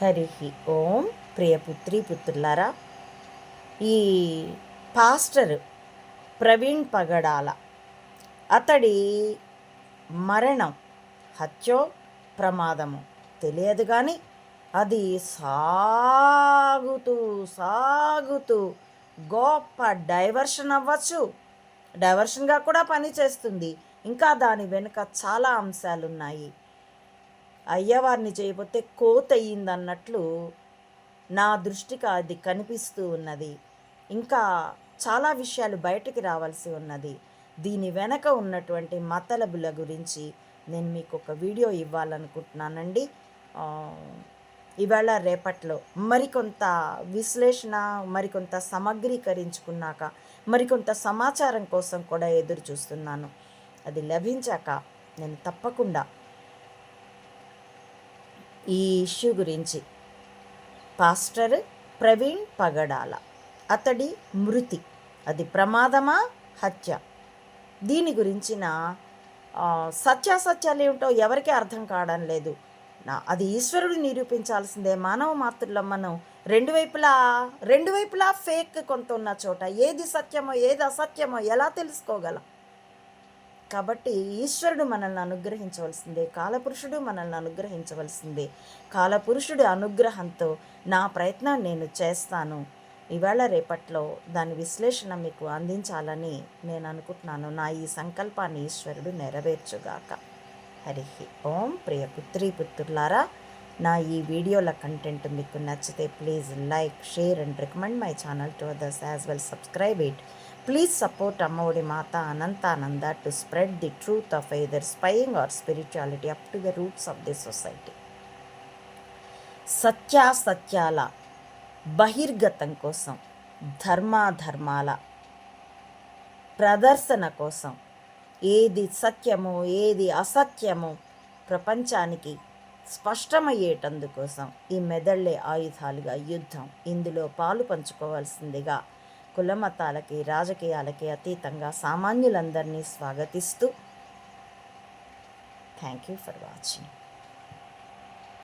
హరి ఓం. ప్రియపుత్రి పుత్రులారా, ఈ పాస్టర్ ప్రవీణ్ పగడాల అతడి మరణం హత్యో ప్రమాదము తెలియదు, కానీ అది సాగుతూ సాగుతూ గొప్ప డైవర్షన్ అవ్వచ్చు, డైవర్షన్గా కూడా పనిచేస్తుంది. ఇంకా దాని వెనుక చాలా అంశాలు ఉన్నాయి. అయ్యవారిని చేయబోతే కోత అయ్యిందన్నట్లు నా దృష్టికి అది కనిపిస్తూ ఉన్నది. ఇంకా చాలా విషయాలు బయటికి రావాల్సి ఉన్నది. దీని వెనక ఉన్నటువంటి మతలబుల గురించి నేను మీకు ఒక వీడియో ఇవ్వాలనుకుంటున్నానండి. ఇవాళ రేపట్లో మరికొంత విశ్లేషణ, మరికొంత సమగ్రీకరించుకున్నాక మరికొంత సమాచారం కోసం కూడా ఎదురు చూస్తున్నాను. అది లభించాక నేను తప్పకుండా ఈ ఇష్యూ గురించి, పాస్టర్ ప్రవీణ్ పగడాల అతడి మృతి అది ప్రమాదమా హత్య, దీని గురించిన సత్యాసత్యాలు ఏమిటో ఎవరికీ అర్థం కావడం లేదు. అది ఈశ్వరుడు నిరూపించాల్సిందే. మానవ మాతృలం మనం రెండు వైపులా ఫేక్ కొంత ఉన్న చోట ఏది సత్యమో ఏది అసత్యమో ఎలా తెలుసుకోగలం? కాబట్టి ఈశ్వరుడు మనల్ని అనుగ్రహించవలసిందే, కాలపురుషుడు మనల్ని అనుగ్రహించవలసిందే. కాలపురుషుడి అనుగ్రహంతో నా ప్రయత్నం నేను చేస్తాను. ఇవాళ రేపట్లో దాని విశ్లేషణ మీకు అందించాలని నేను అనుకుంటున్నాను. నా ఈ సంకల్పాన్ని ఈశ్వరుడు నెరవేర్చుగాక. హరి ఓం. ప్రియ పుత్రీ పుత్రులారా, నా ఈ వీడియోల కంటెంట్ మీకు నచ్చితే please like, share and recommend my channel to others as well. Subscribe it. Please support Amavadi Mata Anantananda to spread the truth of either spying or spirituality up to the roots of this society. సత్యాసత్యాల బహిర్గతం కోసం, ధర్మాధర్మాల ప్రదర్శన కోసం, ఏది సత్యమో ఏది అసత్యమో ప్రపంచానికి స్పష్టమయ్యేటందుకోసం ఈ మెదళ్లే ఆయుధాలుగా యుద్ధం. ఇందులో పాలు పంచుకోవాల్సిందిగా కులమతాలకి రాజకీయాలకి అతీతంగా సామాన్యులందరినీ స్వాగతిస్తూ థ్యాంక్ యూ ఫర్ వాచింగ్.